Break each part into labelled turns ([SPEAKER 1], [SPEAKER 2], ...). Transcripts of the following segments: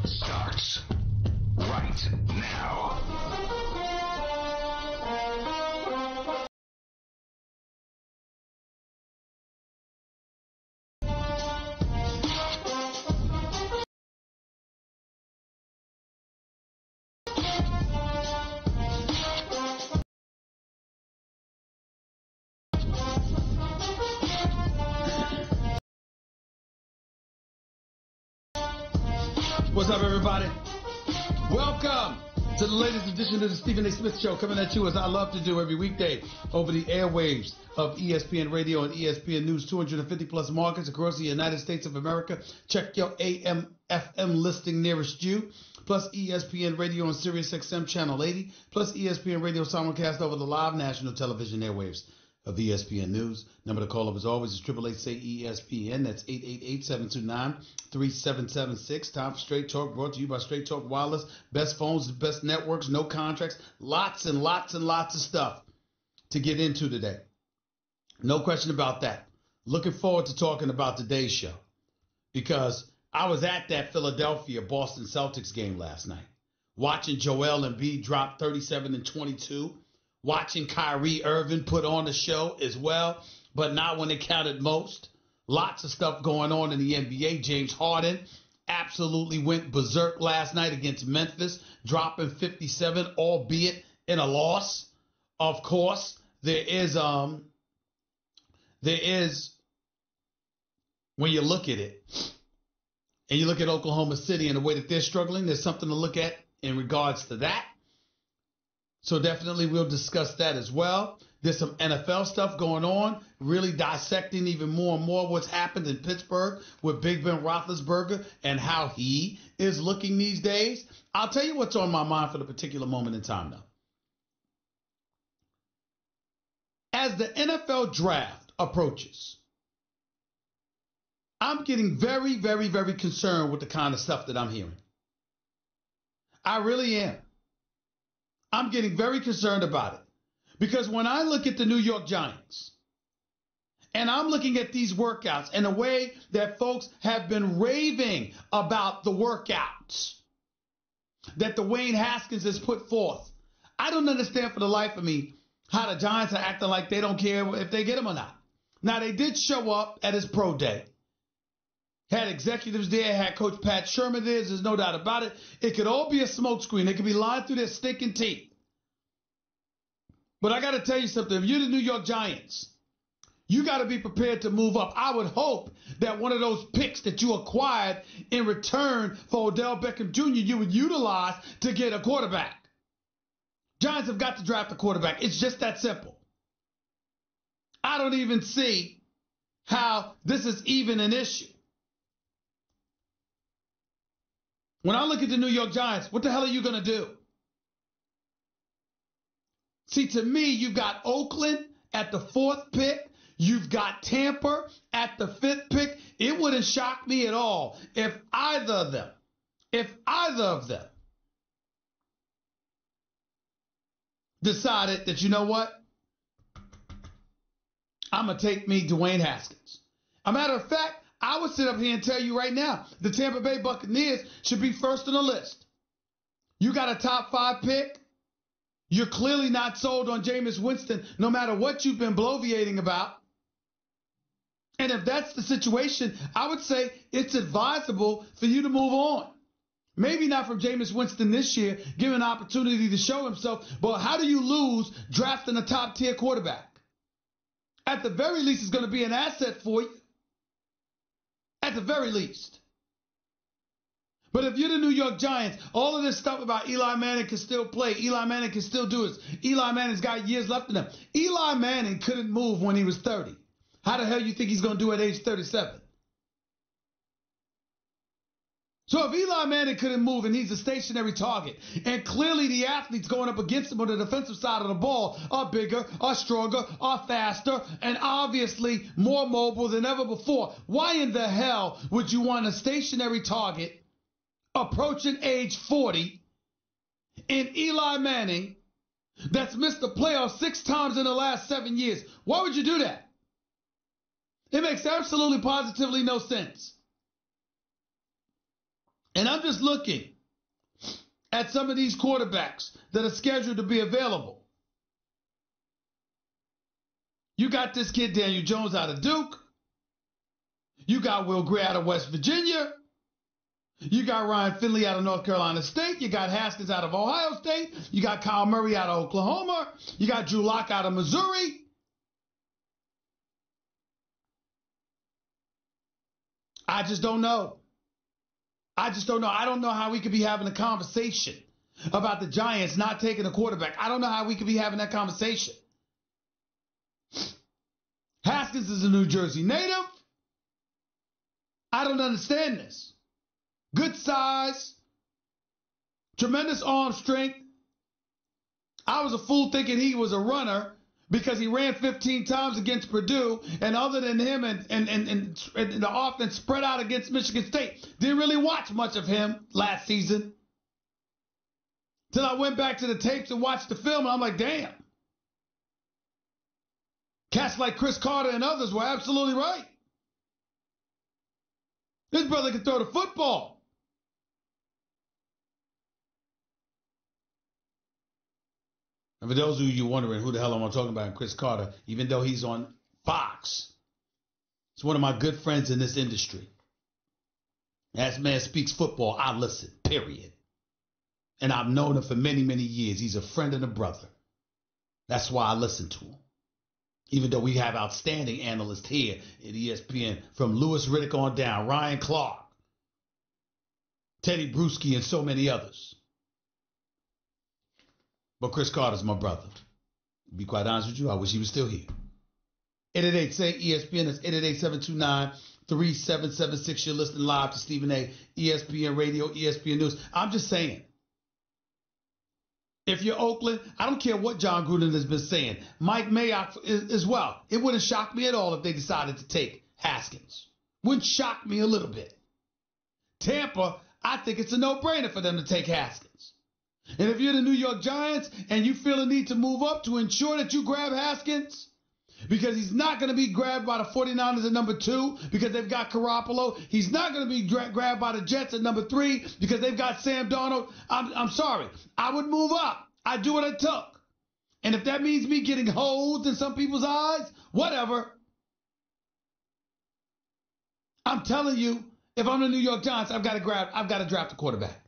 [SPEAKER 1] starts right now.
[SPEAKER 2] What's up, everybody? Welcome to the latest edition of the Stephen A. Smith Show, coming at you as I love to do every weekday over the airwaves of ESPN Radio and ESPN News, 250 plus markets across the United States of America. Check your AM, FM listing nearest you, plus ESPN Radio on Sirius XM Channel 80, plus ESPN Radio simulcast over the live national television airwaves of ESPN News. Number to call up as always is 888-SAY-ESPN. That's 888-729-3776. Time for Straight Talk, brought to you by Straight Talk Wireless. Best phones, best networks, no contracts. Lots and lots and lots of stuff to get into today. No question about that. Looking forward to talking about today's show because I was at that Philadelphia-Boston Celtics game last night, watching Joel Embiid drop 37 and 22. Watching Kyrie Irving put on the show as well, but not when it counted most. Lots of stuff going on in the NBA. James Harden absolutely went berserk last night against Memphis, dropping 57, albeit in a loss. Of course, there is when you look at it and you look at Oklahoma City and the way that they're struggling, there's something to look at in regards to that. So definitely we'll discuss that as well. There's some NFL stuff going on, really dissecting even more and more what's happened in Pittsburgh with Big Ben Roethlisberger and how he is looking these days. I'll tell you what's on my mind for the particular moment in time, though. As the NFL draft approaches, I'm getting very, very, very concerned with the kind of stuff that I'm hearing. I really am. I'm getting very concerned about it because when I look at the New York Giants and I'm looking at these workouts and the way that folks have been raving about the workouts that Dwayne Haskins has put forth, I don't understand for the life of me how the Giants are acting like they don't care if they get him or not. Now, they did show up at his pro day. Had executives there, had Coach Pat Shermer there, there's no doubt about it. It could all be a smokescreen. They could be lying through their stinking teeth. But I got to tell you something. If you're the New York Giants, you got to be prepared to move up. I would hope that one of those picks that you acquired in return for Odell Beckham Jr., you would utilize to get a quarterback. Giants have got to draft a quarterback. It's just that simple. I don't even see how this is even an issue. When I look at the New York Giants, what the hell are you going to do? See, to me, you've got Oakland at the 4th pick. You've got Tampa at the 5th pick. It wouldn't shock me at all if either of them decided that, you know what? I'm going to take me Dwayne Haskins. A matter of fact, I would sit up here and tell you right now, the Tampa Bay Buccaneers should be first on the list. You got a top 5 pick. You're clearly not sold on Jameis Winston, no matter what you've been bloviating about. And if that's the situation, I would say it's advisable for you to move on. Maybe not from Jameis Winston this year, given an opportunity to show himself, but how do you lose drafting a top-tier quarterback? At the very least, it's going to be an asset for you. At the very least. But if you're the New York Giants, all of this stuff about Eli Manning can still play, Eli Manning can still do this, Eli Manning's got years left in him. Eli Manning couldn't move when he was 30. How the hell do you think he's going to do at age 37? So if Eli Manning couldn't move and he's a stationary target, and clearly the athletes going up against him on the defensive side of the ball are bigger, are stronger, are faster, and obviously more mobile than ever before, why in the hell would you want a stationary target approaching age 40 in Eli Manning that's missed the playoffs 6 times in the last 7 years? Why would you do that? It makes absolutely positively no sense. And I'm just looking at some of these quarterbacks that are scheduled to be available. You got this kid Daniel Jones out of Duke. You got Will Gray out of West Virginia. You got Ryan Finley out of North Carolina State. You got Haskins out of Ohio State. You got Kyle Murray out of Oklahoma. You got Drew Lock out of Missouri. I just don't know. I don't know how we could be having a conversation about the Giants not taking a quarterback. I don't know how we could be having that conversation. Haskins is a New Jersey native. I don't understand this. Good size, tremendous arm strength. I was a fool thinking he was a runner because he ran 15 times against Purdue, and other than him and the offense spread out against Michigan State, didn't really watch much of him last season. Till I went back to the tapes and watched the film, and I'm like, damn. Cats like Chris Carter and others were absolutely right. This brother can throw the football. And for those of you wondering who the hell am I talking about, Chris Carter, even though he's on Fox, he's one of my good friends in this industry. As man speaks football, I listen, period. And I've known him for many, many years. He's a friend and a brother. That's why I listen to him. Even though we have outstanding analysts here at ESPN, from Louis Riddick on down, Ryan Clark, Teddy Bruschi, and so many others. But Chris Carter's my brother. To be quite honest with you, I wish he was still here. 888-SAY-ESPN. That's 888-729-3776. You're listening live to Stephen A. ESPN Radio, ESPN News. I'm just saying. If you're Oakland, I don't care what John Gruden has been saying. Mike Mayock as well. It wouldn't shock me at all if they decided to take Haskins. Wouldn't shock me a little bit. Tampa, I think it's a no-brainer for them to take Haskins. And if you're the New York Giants and you feel a need to move up to ensure that you grab Haskins, because he's not going to be grabbed by the 49ers at number 2 because they've got Garoppolo. He's not going to be grabbed by the Jets at number 3 because they've got Sam Darnold. I'm sorry. I would move up. I'd do what it took. And if that means me getting holes in some people's eyes, whatever. I'm telling you, if I'm the New York Giants, I've got to draft a quarterback.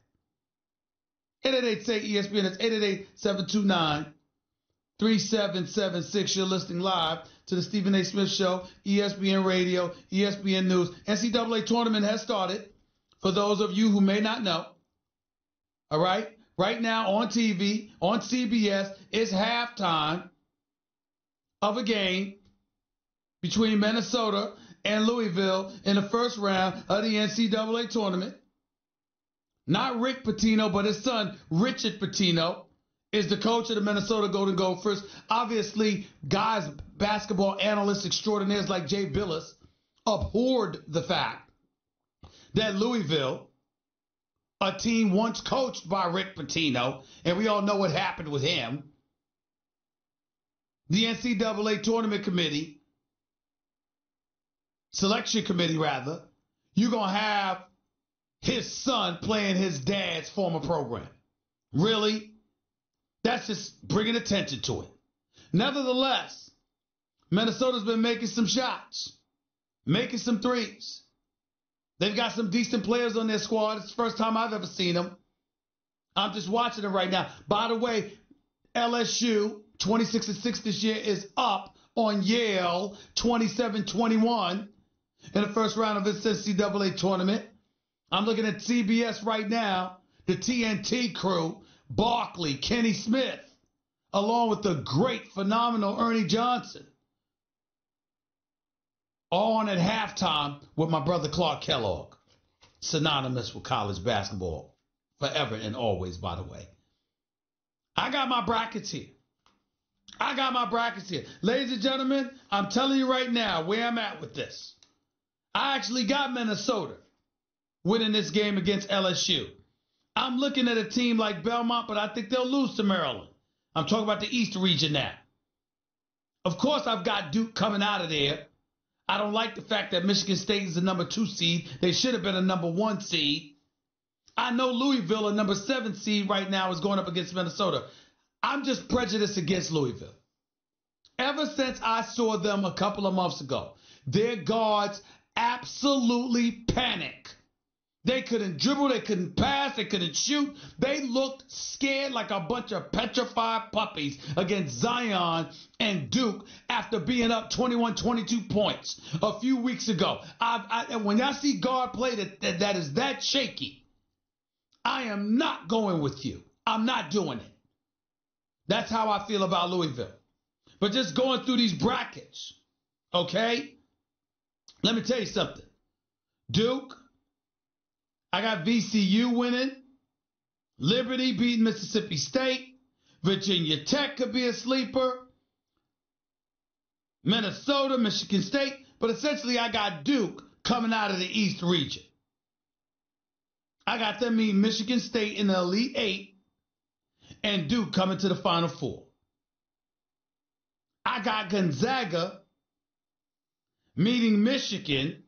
[SPEAKER 2] 888-SAY-ESPN. That's 888-729-3776. You're listening live to the Stephen A. Smith Show, ESPN Radio, ESPN News. NCAA tournament has started, for those of you who may not know. All right? Right now on TV, on CBS, it's halftime of a game between Minnesota and Louisville in the first round of the NCAA tournament. Not Rick Pitino, but his son, Richard Pitino, is the coach of the Minnesota Golden Gophers. Obviously, guys, basketball analysts extraordinaires like Jay Billis abhorred the fact that Louisville, a team once coached by Rick Pitino, and we all know what happened with him, the NCAA tournament committee, selection committee rather, you're going to have his son playing his dad's former program. Really? That's just bringing attention to it. Nevertheless, Minnesota's been making some shots, making some threes. They've got some decent players on their squad. It's the first time I've ever seen them. I'm just watching them right now. By the way, LSU, 26-6 this year, is up on Yale, 27-21 in the first round of this NCAA tournament. I'm looking at CBS right now, the TNT crew, Barkley, Kenny Smith, along with the great, phenomenal Ernie Johnson, all on at halftime with my brother Clark Kellogg, synonymous with college basketball, forever and always, by the way. I got my brackets here. Ladies and gentlemen, I'm telling you right now where I'm at with this. I actually got Minnesota winning this game against LSU. I'm looking at a team like Belmont, but I think they'll lose to Maryland. I'm talking about the East region now. Of course, I've got Duke coming out of there. I don't like the fact that Michigan State is the number 2 seed. They should have been a number 1 seed. I know Louisville, a number 7 seed right now, is going up against Minnesota. I'm just prejudiced against Louisville. Ever since I saw them a couple of months ago, their guards absolutely panic. They couldn't dribble, they couldn't pass, they couldn't shoot. They looked scared like a bunch of petrified puppies against Zion and Duke after being up 21-22 points a few weeks ago. When I see guard play that is that shaky, I am not going with you. I'm not doing it. That's how I feel about Louisville. But just going through these brackets, okay? Let me tell you something. Duke, I got VCU winning. Liberty beating Mississippi State. Virginia Tech could be a sleeper. Minnesota, Michigan State. But essentially, I got Duke coming out of the East region. I got them meeting Michigan State in the Elite Eight and Duke coming to the Final Four. I got Gonzaga meeting Michigan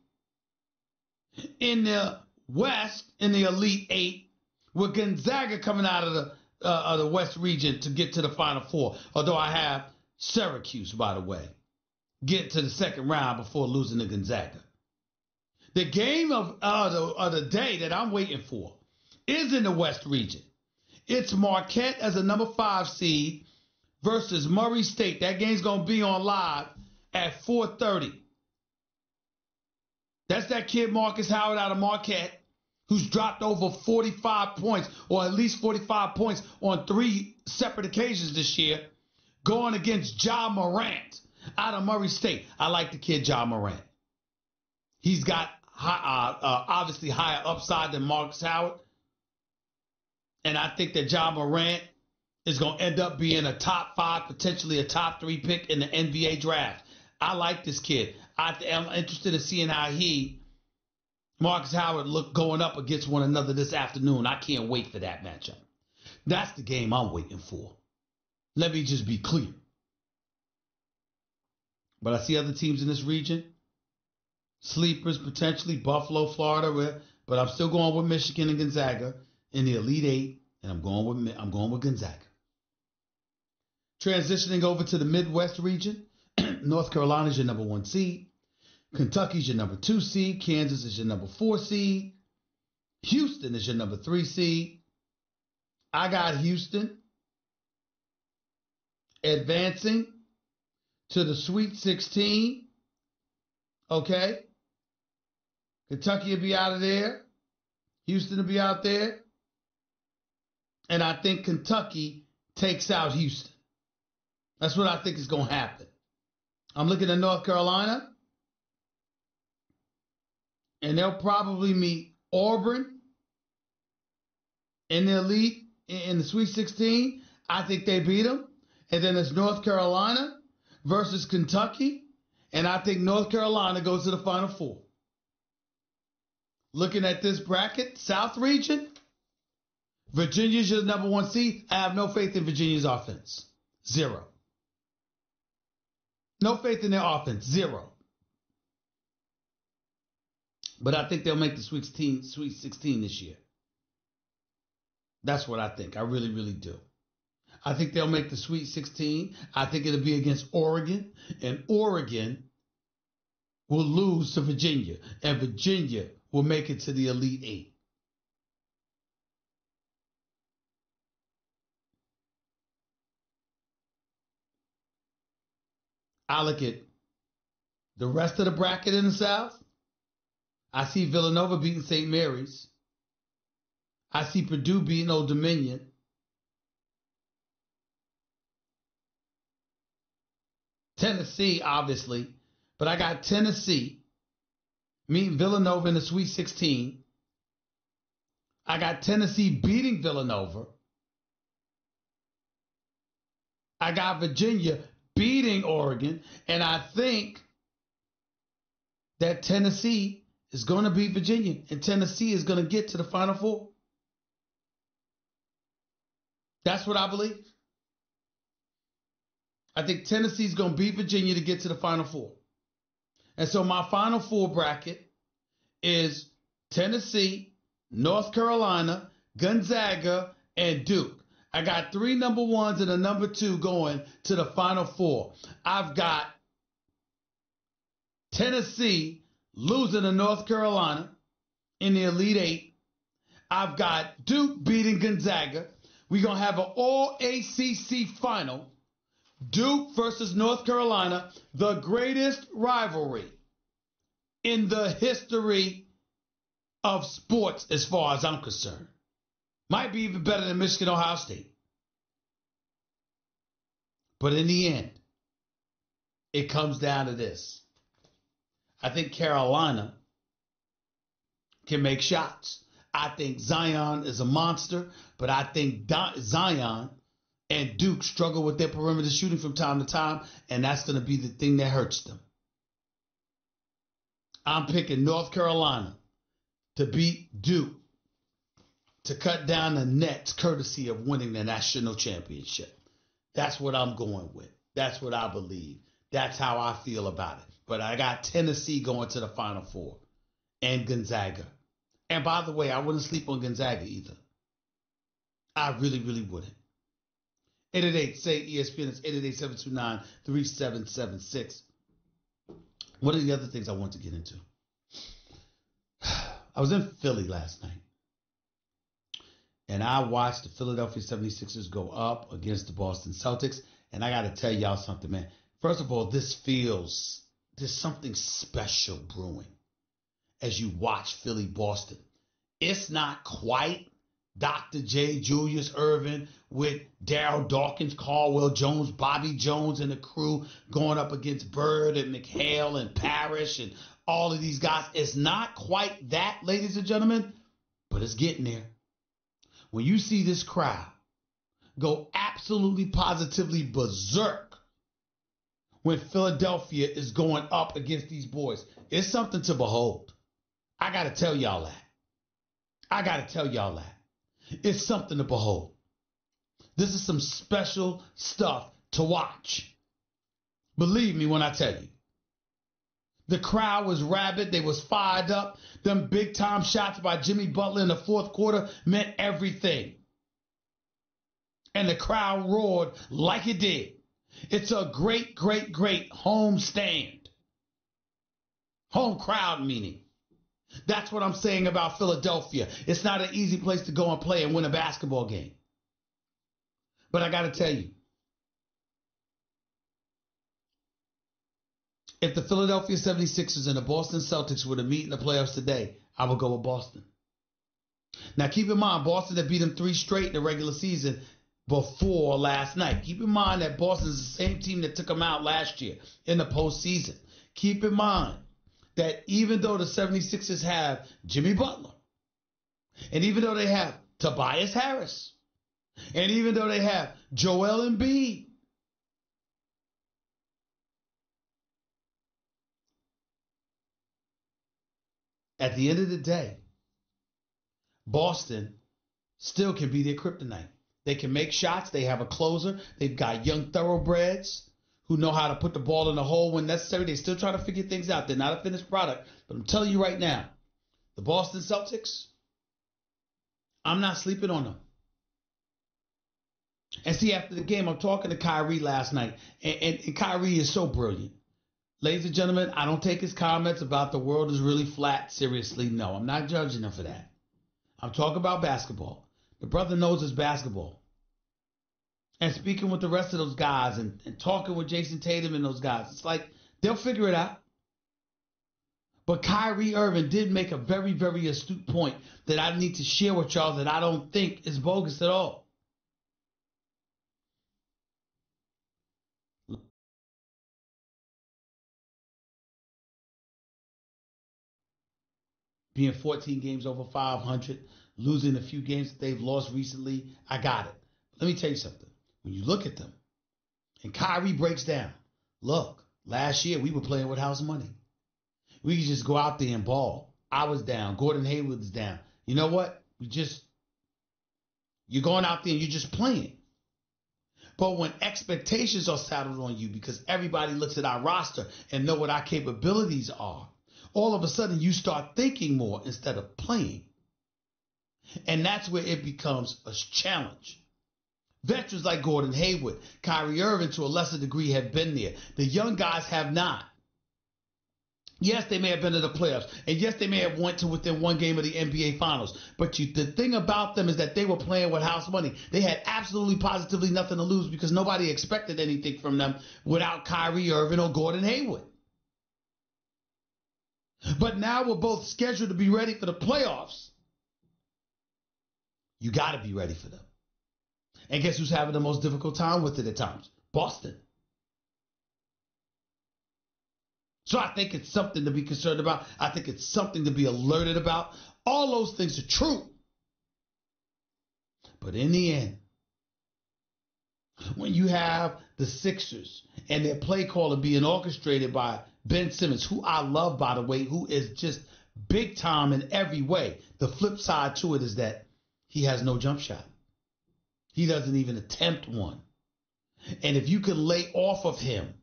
[SPEAKER 2] in the West in the Elite Eight, with Gonzaga coming out of the West region to get to the Final Four. Although I have Syracuse, by the way, get to the second round before losing to Gonzaga. The game of the day that I'm waiting for is in the West region. It's Marquette as a number 5 seed versus Murray State. That game's going to be on live at 4:30. That's that kid Marcus Howard out of Marquette, who's dropped over 45 points, or at least 45 points on 3 separate occasions this year, going against Ja Morant out of Murray State. I like the kid Ja Morant. He's got obviously higher upside than Marcus Howard. And I think that Ja Morant is going to end up being a top 5, potentially a top 3 pick in the NBA draft. I like this kid. I'm interested in seeing how Marcus Howard look going up against one another this afternoon. I can't wait for that matchup. That's the game I'm waiting for. Let me just be clear. But I see other teams in this region. Sleepers, potentially Buffalo, Florida, but I'm still going with Michigan and Gonzaga in the Elite Eight, and I'm going with Gonzaga. Transitioning over to the Midwest region, North Carolina is your number 1 seed. Kentucky's your number 2 seed. Kansas is your number 4 seed. Houston is your number 3 seed. I got Houston advancing to the Sweet 16. Okay? Kentucky will be out of there. Houston will be out there. And I think Kentucky takes out Houston. That's what I think is going to happen. I'm looking at North Carolina. And they'll probably meet Auburn in the Elite, in the Sweet 16. I think they beat them. And then it's North Carolina versus Kentucky. And I think North Carolina goes to the Final Four. Looking at this bracket, South region, Virginia's your number 1 seed. I have no faith in Virginia's offense. 0. No faith in their offense. 0. But I think they'll make the Sweet 16 this year. That's what I think. I really, really do. I think they'll make the Sweet 16. I think it'll be against Oregon. And Oregon will lose to Virginia. And Virginia will make it to the Elite Eight. I look at the rest of the bracket in the South. I see Villanova beating St. Mary's. I see Purdue beating Old Dominion. Tennessee, obviously. But I got Tennessee meeting Villanova in the Sweet 16. I got Tennessee beating Villanova. I got Virginia beating Oregon. And I think that Tennessee is going to beat Virginia. And Tennessee is going to get to the Final Four. That's what I believe. I think Tennessee's going to beat Virginia to get to the Final Four. And so my Final Four bracket is Tennessee North Carolina, Gonzaga, and Duke. I got 3 number 1s and a number 2 going to the Final Four. I've got Tennessee losing to North Carolina in the Elite 8. I've got Duke beating Gonzaga. We're going to have an all-ACC final. Duke versus North Carolina, the greatest rivalry in the history of sports as far as I'm concerned. Might be even better than Michigan, Ohio State. But in the end, it comes down to this. I think Carolina can make shots. I think Zion is a monster, but I think Zion and Duke struggle with their perimeter shooting from time to time, and that's going to be the thing that hurts them. I'm picking North Carolina to beat Duke to cut down the Nets courtesy of winning the national championship. That's what I'm going with. That's what I believe. That's how I feel about it. But I got Tennessee going to the Final Four and Gonzaga. And by the way, I wouldn't sleep on Gonzaga either. I really, really wouldn't. 888-SAY-ESPN. It's 888-729-3776. What are the other things I want to get into? I was in Philly last night. And I watched the Philadelphia 76ers go up against the Boston Celtics. And I got to tell y'all something, man. First of all, there's something special brewing as you watch Philly-Boston. It's not quite Dr. J. Julius Irvin with Darryl Dawkins, Caldwell Jones, Bobby Jones, and the crew going up against Bird and McHale and Parrish and all of these guys. It's not quite that, ladies and gentlemen, but it's getting there. When you see this crowd go absolutely positively berserk when Philadelphia is going up against these boys, it's something to behold. I got to tell y'all that. It's something to behold. This is some special stuff to watch. Believe me when I tell you. The crowd was rabid. They was fired up. Them big time shots by Jimmy Butler in the fourth quarter meant everything. And the crowd roared like it did. It's a great, great, great home stand. Home crowd meaning. That's what I'm saying about Philadelphia. It's not an easy place to go and play and win a basketball game. But I got to tell you, if the Philadelphia 76ers and the Boston Celtics were to meet in the playoffs today, I would go with Boston. Now, keep in mind, Boston had beat them 3 straight in the regular season before last night. Keep in mind that Boston's the same team that took them out last year in the postseason. Keep in mind that even though the 76ers have Jimmy Butler, and even though they have Tobias Harris, and even though they have Joel Embiid, at the end of the day, Boston still can be their kryptonite. They can make shots. They have a closer. They've got young thoroughbreds who know how to put the ball in the hole when necessary. They're still trying to figure things out. They're not a finished product. But I'm telling you right now, the Boston Celtics, I'm not sleeping on them. And see, after the game, I'm talking to Kyrie last night. And Kyrie is so brilliant. Ladies and gentlemen, I don't take his comments about the world is really flat seriously. No, I'm not judging him for that. I'm talking about basketball. The brother knows his basketball. And speaking with the rest of those guys and talking with Jason Tatum and those guys, it's like they'll figure it out. But Kyrie Irving did make a very, very astute point that I need to share with y'all that I don't think is bogus at all. Being 14 games over 500, losing a few games that they've lost recently, I got it. Let me tell you something. When you look at them, and Kyrie breaks down, look, last year we were playing with house money. We could just go out there and ball. I was down. Gordon Hayward is down. You know what? You're going out there and you're just playing. But when expectations are saddled on you because everybody looks at our roster and know what our capabilities are, all of a sudden you start thinking more instead of playing. And that's where it becomes a challenge. Veterans like Gordon Hayward, Kyrie Irving to a lesser degree have been there. The young guys have not. Yes, they may have been to the playoffs, and yes, they may have went to within one game of the NBA Finals. But the thing about them is that they were playing with house money. They had absolutely positively nothing to lose because nobody expected anything from them without Kyrie Irving or Gordon Hayward. But now we're both scheduled to be ready for the playoffs. You got to be ready for them. And guess who's having the most difficult time with it at times? Boston. So I think it's something to be concerned about. I think it's something to be alerted about. All those things are true. But in the end, when you have the Sixers and their play caller being orchestrated by Ben Simmons, who I love, by the way, who is just big time in every way, the flip side to it is that he has no jump shot. He doesn't even attempt one. And if you can lay off of him,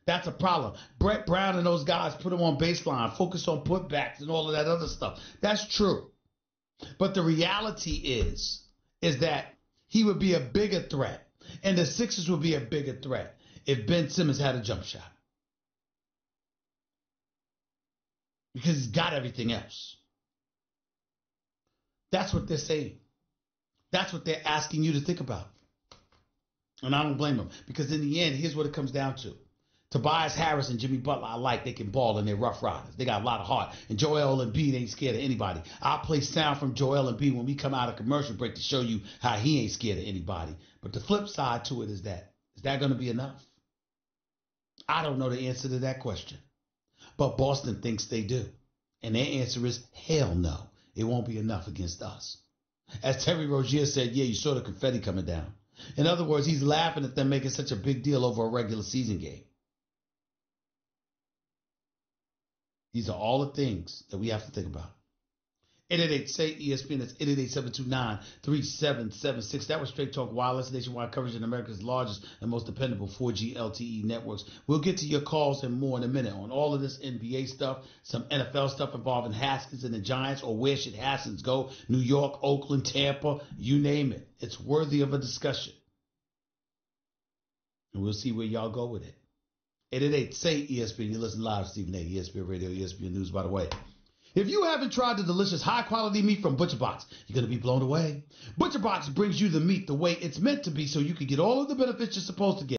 [SPEAKER 2] that's a problem. Brett Brown and those guys put him on baseline, focus on putbacks and all of that other stuff. That's true. But the reality is that he would be a bigger threat, and the Sixers would be a bigger threat if Ben Simmons had a jump shot. Because he's got everything else. That's what they're saying. That's what they're asking you to think about. And I don't blame them. Because in the end, here's what it comes down to. Tobias Harris and Jimmy Butler, I like. They can ball and they're rough riders. They got a lot of heart. And Joel Embiid ain't scared of anybody. I'll play sound from Joel Embiid when we come out of commercial break to show you how he ain't scared of anybody. But the flip side to it is that going to be enough? I don't know the answer to that question. But Boston thinks they do. And their answer is hell no. It won't be enough against us. As Terry Rozier said, yeah, you saw the confetti coming down. In other words, he's laughing at them making such a big deal over a regular season game. These are all the things that we have to think about. 888-SAY-ESPN. That's 888-729-3776. That was Straight Talk Wireless, nationwide coverage in America's largest and most dependable 4G LTE networks. We'll get to your calls and more in a minute on all of this NBA stuff, some NFL stuff involving Haskins and the Giants, or where should Haskins go? New York, Oakland, Tampa, you name it. It's worthy of a discussion. And we'll see where y'all go with it. 888-SAY-ESPN. You listen live to Stephen A. ESPN Radio, ESPN News, by the way. If you haven't tried the delicious high-quality meat from ButcherBox, you're going to be blown away. ButcherBox brings you the meat the way it's meant to be so you can get all of the benefits you're supposed to get.